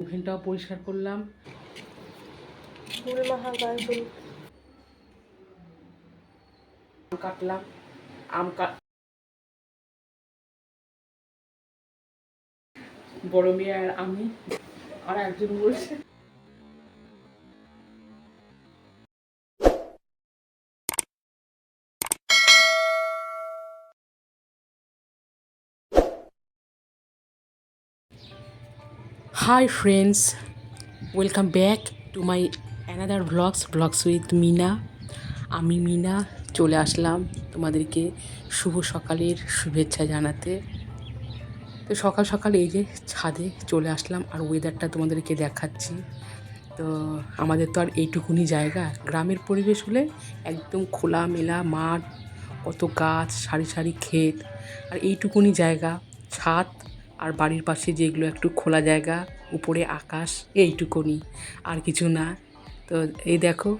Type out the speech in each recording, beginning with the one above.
ওভেনটাও পরিষ্কার করলাম। আম কাটলাম, বড় মেয়ে আর আমি আর একজন বলছে। Hi friends, welcome back to my another blogs with Meena. আমি মিনা চলে আসলাম তোমাদেরকে শুভ সকালের শুভেচ্ছা জানাতে। তো সকাল সকাল এই যে ছাদে চলে আসলাম আর ওয়েদারটা তোমাদেরকে দেখাচ্ছি। তো আমাদের তো আর এইটুকুনি জায়গা, গ্রামের পরিবেশ হলে একদম খোলামেলা মাঠ, কত গাছ, সারি সারি ক্ষেত, আর এইটুকুনি জায়গা, ছাদ আর বাড়ির পাশে যেগুলো একটু খোলা জায়গা, উপরে আকাশ, এইটুকুনি, আর কিছু না। তো এই দেখো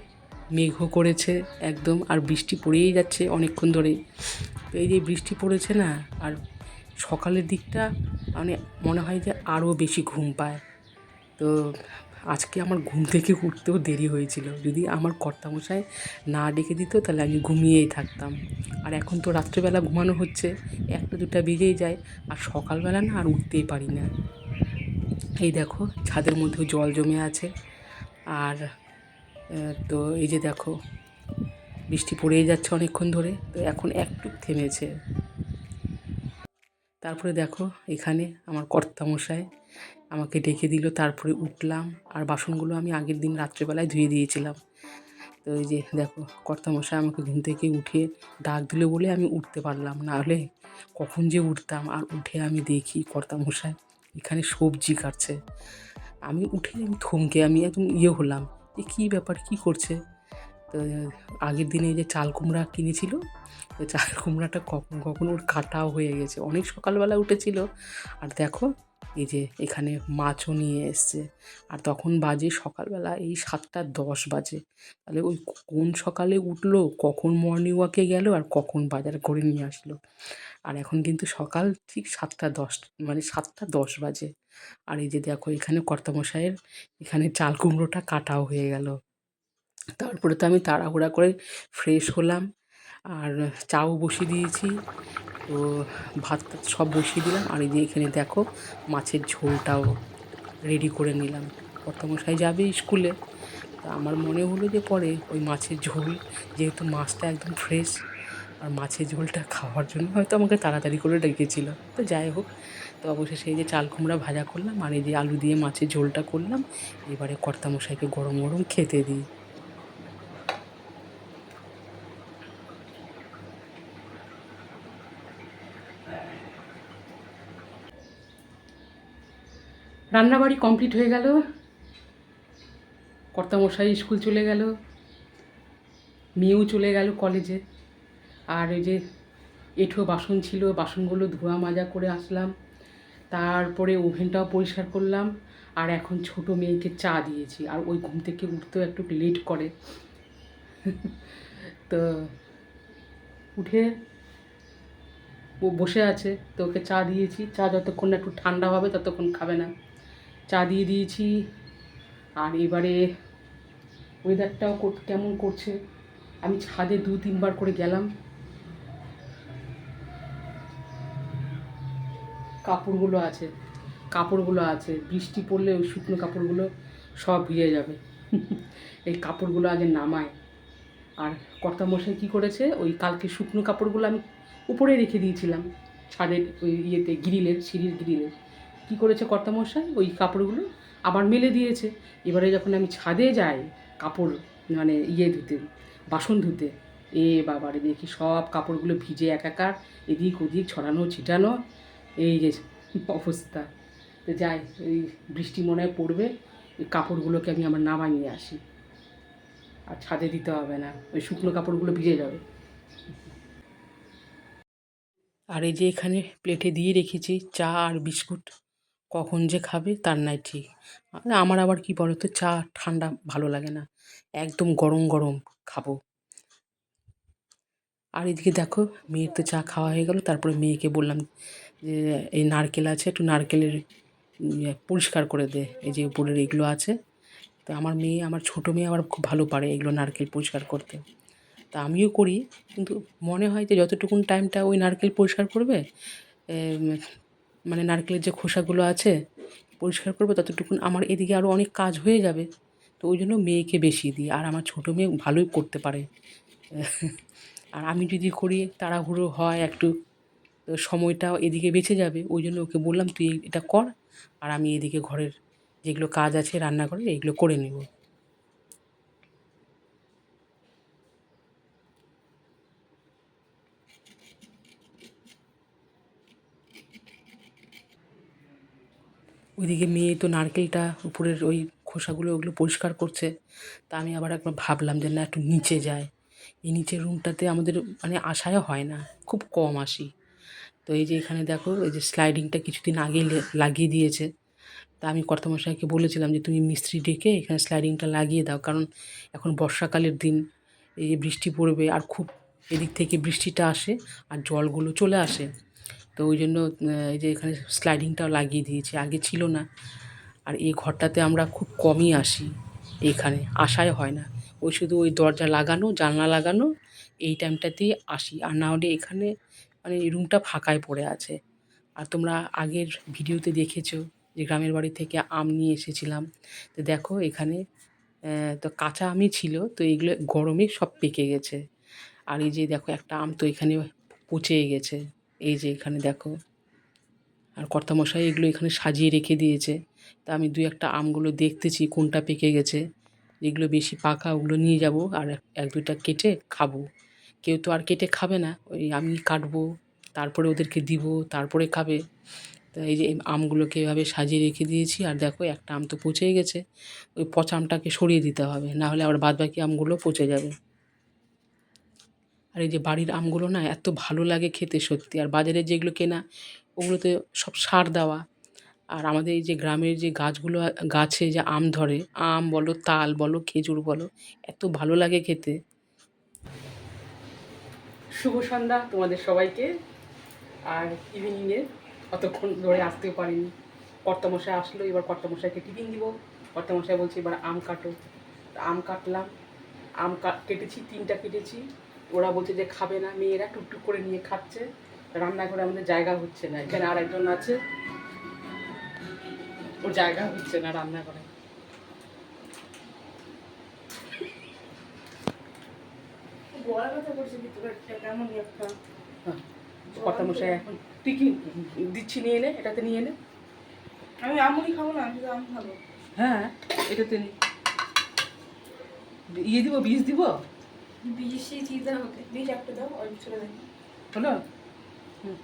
মেঘও করেছে একদম, আর বৃষ্টি পড়েই যাচ্ছে অনেকক্ষণ ধরে। তো এই যে বৃষ্টি পড়েছে না, আর সকালের দিকটা মানে মনে হয় যে আরও বেশি ঘুম পায়। তো আজকে আমার ঘুম থেকে উঠতেও দেরি হয়েছিল, যদি আমার কর্তামশাই না ডেকে দিত তাহলে আমি ঘুমিয়েই থাকতাম। আর এখন তো রাত্রেবেলা ঘুমানো হচ্ছে, একটা দুটা বেজেই যায়, আর সকালবেলা না আর উঠতেই পারি না। এই দেখো ছাদের মধ্যেও জল জমে আছে। আর তো এই যে দেখো বৃষ্টি পড়েই যাচ্ছে অনেকক্ষণ ধরে, তো এখন একটু থেমেছে। তারপরে দেখো এখানে আমার কর্তামশাই আমাকে ডেকে দিল, তারপরে উঠলাম। আর বাসনগুলো আমি আগের দিন রাত্রেবেলায় ধুয়ে দিয়েছিলাম। তো এই যে দেখো কর্তামশাই আমাকে ঘুম থেকে উঠিয়ে ডাক দিল বলে আমি উঠতে পারলাম, না হলে কখন যে উঠতাম। আর উঠে আমি দেখি কর্তামশাই এখানে সবজি কাটছে। আমি থমকে আমি একদম হলাম যে কী ব্যাপার, কী করছে। তো আগের দিনে এই যে চাল কুমড়া কিনেছিল, তো চাল কুমড়াটা কখন কখন ওর কাটাও হয়ে গেছে, অনেক সকালবেলা উঠেছিল। আর দেখো এই যে এখানে মাছও নিয়ে এসছে। আর তখন বাজে সকালবেলা এই 7:10 বাজে। তাহলে ওই কোন সকালে উঠলো, কখন মর্নিং ওয়াকে গেল, আর কখন বাজার করে নিয়ে আসলো। আর এখন কিন্তু সকাল ঠিক 7:10, মানে 7:10 বাজে। আর এই যে দেখো এখানে কর্তামশাইয়ের এখানে চাল কুমড়োটা কাটাও হয়ে গেল। তারপরে তো আমি তাড়াহুড়া করে ফ্রেশ হলাম, আর চাও বসিয়ে দিয়েছি। তো ভাত টাত সব বসিয়ে দিলাম। আর এই যে এখানে দেখো মাছের ঝোলটাও রেডি করে নিলাম। কর্তামশাই যাবে স্কুলে, তা আমার মনে হলো যে পরে ওই মাছের ঝোল, যেহেতু মাছটা একদম ফ্রেশ, আর মাছের ঝোলটা খাওয়ার জন্য হয়তো আমাকে তাড়াতাড়ি করে ডেকেছিল। তো যাই হোক, তো অবশেষে এই যে চাল কুমড়া ভাজা করলাম, আর এই যে আলু দিয়ে মাছের ঝোলটা করলাম। এবারে কর্তামশাইকে গরম গরম খেতে দিই। রান্নাবাড়ি কমপ্লিট হয়ে গেল, কর্তামশাই স্কুল চলে গেল, মেয়েও চলে গেল কলেজে। আর ওই যে এঁঠো বাসন ছিল, বাসনগুলো ধোয়া মাজা করে আসলাম। তারপরে ওভেনটাও পরিষ্কার করলাম। আর এখন ছোট মেয়েকে চা দিয়েছি, আর ওই ঘুম থেকে উঠতেও একটু লেট করে। তো উঠে ও বসে আছে, তো ওকে চা দিয়েছি। চা যতক্ষণ না একটু ঠান্ডা হবে ততক্ষণ খাবে না। চা দিয়ে দিয়েছি। আর এবারে ওয়েদারটাও কেমন করছে, আমি ছাদে 2-3 বার করে গেলাম। কাপড়গুলো আছে, বৃষ্টি পড়লে ওই শুকনো কাপড়গুলো সব ভিজে যাবে। এই কাপড়গুলো আগে নামায়। আর কর্তামশাই কী করেছে, ওই কালকে শুকনো কাপড়গুলো আমি উপরে রেখে দিয়েছিলাম ছাদের ওই সিঁড়ির গ্রিলে। কী করেছে কর্তামশাই, ওই কাপড়গুলো আবার মেলে দিয়েছে। এবারে যখন আমি ছাদে যাই কাপড় মানে ধুতে, বাসন ধুতে, বাবারে দেখি সব কাপড়গুলো ভিজে একাকার, এদিক ওদিক ছড়ানো ছিটানো, এই যে অবস্থা। তো যাই, এই বৃষ্টি মনে হয় পড়বে, এই কাপড়গুলোকে আমি আমার নামায় নিয়ে আসি। আর ছাদে দিতে হবে না, ওই শুকনো কাপড়গুলো ভিজে যাবে। আর এই যে এখানে প্লেটে দিয়ে রেখেছি চা আর বিস্কুট, কখন যে খাবে তার নাই ঠিক। আমার আবার কি বলো তো, চা ঠান্ডা ভালো লাগে না, একদম গরম গরম খাবো। আর এদিকে দেখো মেয়ের তো চা খাওয়া হয়ে গেল। তারপরে মেয়েকে বললাম যে এই নারকেল আছে, একটু নারকেলের পরিষ্কার করে দে। এই যে উপরের এগুলো আছে, তো আমার ছোটো মেয়ে আবার খুব ভালো পারে এগুলো নারকেল পরিষ্কার করতে। তা আমিও করি, কিন্তু মনে হয় যে যতটুকুন টাইমটা ওই নারকেল পরিষ্কার করবে, এম, মানে নারকেলের যে খোসাগুলো আছে পরিষ্কার করবে, ততটুকুন আমার এদিকে আরও অনেক কাজ হয়ে যাবে। তো ওই জন্য মেয়েকে বেশি দিই, আর আমার ছোটো মেয়ে ভালোই করতে পারে। আর আমি যদি করি তাড়াহুড়ো হয় একটু, তো সময়টাও এদিকে বেঁচে যাবে। ওই জন্য ওকে বললাম তুই এটা কর, আর আমি এদিকে ঘরের যেগুলো কাজ আছে রান্নাঘরের এগুলো করে নেব। ওইদিকে মেয়ে তো নারকেলটা উপরের ওই খোসাগুলো ওগুলো পরিষ্কার করছে। তা আমি আবার একবার ভাবলাম যে না, একটু নিচে যায়। এই নিচের রুমটাতে আমাদের মানে আসাও হয় না, খুব কম আসি। তো এই যে এখানে দেখো, এই যে স্লাইডিংটা কিছুদিন আগে লাগিয়ে দিয়েছে। তা আমি কর্তামশাইকে বলেছিলাম যে তুমি মিস্ত্রি ডেকে এখানে স্লাইডিংটা লাগিয়ে দাও, কারণ এখন বর্ষাকালের দিন, এই যে বৃষ্টি পড়বে আর খুব এদিক থেকে বৃষ্টিটা আসে আর জলগুলো চলে আসে। তো ওই জন্য এই যে এখানে স্লাইডিংটাও লাগিয়ে দিয়েছি, আগে ছিল না। আর এই ঘরটাতে আমরা খুব কমই আসি, এখানে আসাই হয় না। ওই শুধু ওই দরজা লাগানো, জানলা লাগানো, এই টাইমটাতেই আসি। আর না হলে এখানে মানে এই রুমটা ফাঁকায় পড়ে আছে। আর তোমরা আগের ভিডিওতে দেখেছো যে গ্রামের বাড়ি থেকে আম নিয়ে এসেছিলাম। তো দেখো এখানে তো কাঁচা আমই ছিল, তো এগুলো গরমে সব পেকে গেছে। আর এই যে দেখো একটা আম তো এখানে পচে গেছে, এই যে এখানে দেখো। আর কর্তামশাই এগুলো এখানে সাজিয়ে রেখে দিয়েছে। তা আমি দুই একটা আমগুলো দেখতেছি কোনটা পেকে গেছে, যেগুলো বেশি পাকা ওগুলো নিয়ে যাব, আর এক দুইটা কেটে খাবো। কেউ তো আর কেটে খাবে না, ওই আমি কাটবো, তারপরে ওদেরকে দিব, তারপরে খাবে। তা এই যে এই আমগুলোকে এভাবে সাজিয়ে রেখে দিয়েছি। আর দেখো একটা আম তো পচেই গেছে, ওই পচা আমটাকে সরিয়ে দিতে হবে, না হলে আবার বাদবাকি আমগুলো পচে যাবে। আর এই যে বাড়ির আমগুলো না এত ভালো লাগে খেতে সত্যি, আর বাজারে যেগুলো কেনা ওগুলোতে সব সার দেওয়া। আর আমাদের এই যে গ্রামের যে গাছগুলো গাছে যে আম ধরে, আম বলো, তাল বলো, খেজুর বলো, এত ভালো লাগে খেতে। শুভ সন্ধ্যা তোমাদের সবাইকে। আর ইভিনিংয়ে অতক্ষণ ধরে আসতেও পারিনি, কর্তামশাই আসলো, এবার কর্তামশাইকে টিফিন দিব। কর্তামশাই বলছে এবার আম কাটো। আম কাটলাম, কেটেছি, 3টা কেটেছি। ওরা বলছে যে খাবে না, মেয়েরা টুকটুক করে নিয়ে খাচ্ছে। রান্নাঘরে আমাদের জায়গা হচ্ছে না, এখানে আর একজন আছে, ওর জায়গা হচ্ছে না রান্নাঘরে। কর্তামশাই এখন তুই কি দিচ্ছি, নিয়ে নে, এটাতে নিয়ে নে। আমি আমুলি খাবো না, আমি শুধু আম খাবো। হ্যাঁ, এটাতে ইয়ে দিব, বীজ দিব। বীজ চিজ হতে বীজ একটা দাও, অল্প ছেড়ে দেন। হলো। হুম।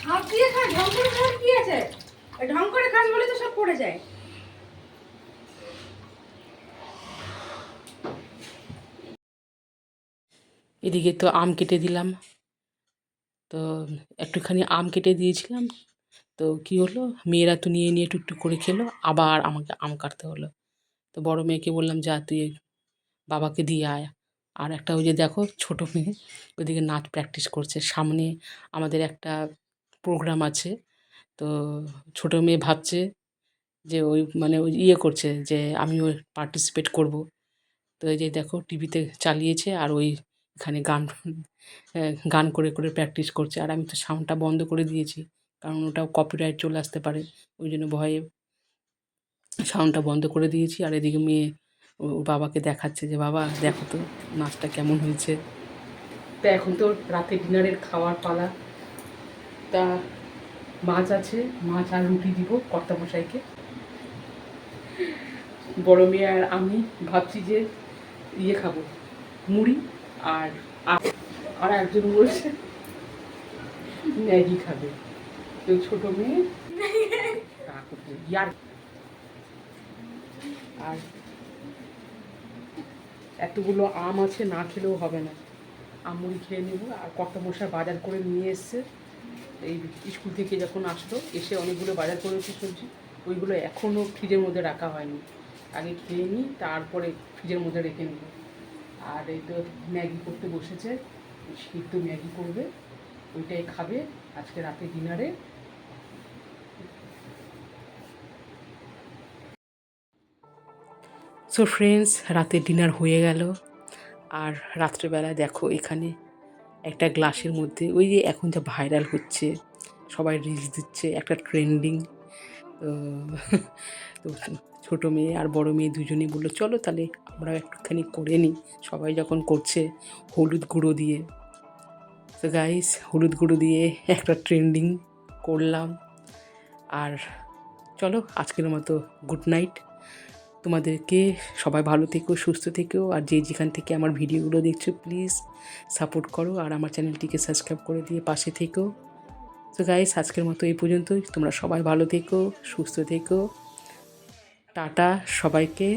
হাত দিয়ে খা, ঢং করে খাওয়ার কি আছে? ঢং করে খাস বলে তো সব পড়ে যায়। এদিকে তো আম কেটে দিলাম, তো একটুখানি আম কেটে দিয়েছিলাম। তো কি হলো, মেয়েরা তো নিয়ে নিয়ে টুকটুক করে খেলো, আবার আমাকে আম কাটতে হলো। তো বড় মেয়েকে বললাম যা তুই বাবাকে দিয়ে আয়। আর একটা ওই যে দেখো ছোটো মেয়ে ওইদিকে নাচ প্র্যাকটিস করছে, সামনে আমাদের একটা প্রোগ্রাম আছে। তো ছোটো মেয়ে ভাবছে যে ওই মানে ওই ইয়ে করছে যে আমিও পার্টিসিপেট করব। তো এই যে দেখো টিভিতে চালিয়েছে, আর ওই এখানে গান গান করে করে প্র্যাকটিস করছে। আর আমি তো সাউন্ডটা বন্ধ করে দিয়েছি, কারণ ওটাও কপিরাইট চলে আসতে পারে, ওই জন্য ভয়ে সাউন্ডটা বন্ধ করে দিয়েছি। আর এদিকে মেয়ে ওর বাবাকে দেখাচ্ছে যে বাবা দেখো তো নাচটা কেমন হয়েছে। তা এখন তো রাতে ডিনারের খাওয়ার পালা। তা মাছ আছে, মাছ আর রুটি দিব কর্তামশাইকে। বড় মেয়ে আর আমি ভাবছি যে ইয়ে খাবো, মুড়ি। আর আর একজন বলছে ম্যাগি খাবে। তো ছোটো মেয়ে ইয়ার, আর এতগুলো আম আছে, না খেলেও হবে না, আম মুড়ি খেয়ে নেবো। আর কর্তামশাই বাজার করে নিয়ে এসছে, এই স্কুল থেকে যখন আসলো এসে অনেকগুলো বাজার করেছে সবজি, ওইগুলো এখনও ফ্রিজের মধ্যে রাখা হয়নি। আগে খেয়ে নিই, তারপরে ফ্রিজের মধ্যে রেখে নেব। আর এই তো ম্যাগি করতে বসেছে, সিদ্ধ ম্যাগি করবে, ওইটাই খাবে আজকে রাতে ডিনারে। সো ফ্রেন্ডস, রাতের ডিনার হয়ে গেল। আর রাত্রেবেলা দেখো এখানে একটা গ্লাসের মধ্যে ওই যে এখন যা ভাইরাল হচ্ছে, সবাই রিলস দিচ্ছে, একটা ট্রেন্ডিং। তো তো ছোটো মেয়ে আর বড় মেয়ে দুজনেই বললো চলো তাহলে আমরাও একটুখানি করে নিই, সবাই যখন করছে হলুদ গুঁড়ো দিয়ে। তো গাইস, হলুদ গুঁড়ো দিয়ে একটা ট্রেন্ডিং করলাম। আর চলো আজকের মতো গুড নাইট। তোমাদেরকে সবাই ভালো থেকো, সুস্থ থেকো, আর যে যেখান থেকে আমার ভিডিওগুলো দেখছো প্লিজ সাপোর্ট করো আর আমার চ্যানেলটিকে সাবস্ক্রাইব করে দিয়ে পাশে থেকো। তো গাইস, আজকের মতো এই পর্যন্তই। তোমরা সবাই ভালো থেকো, সুস্থ থেকো। টাটা সবাইকে।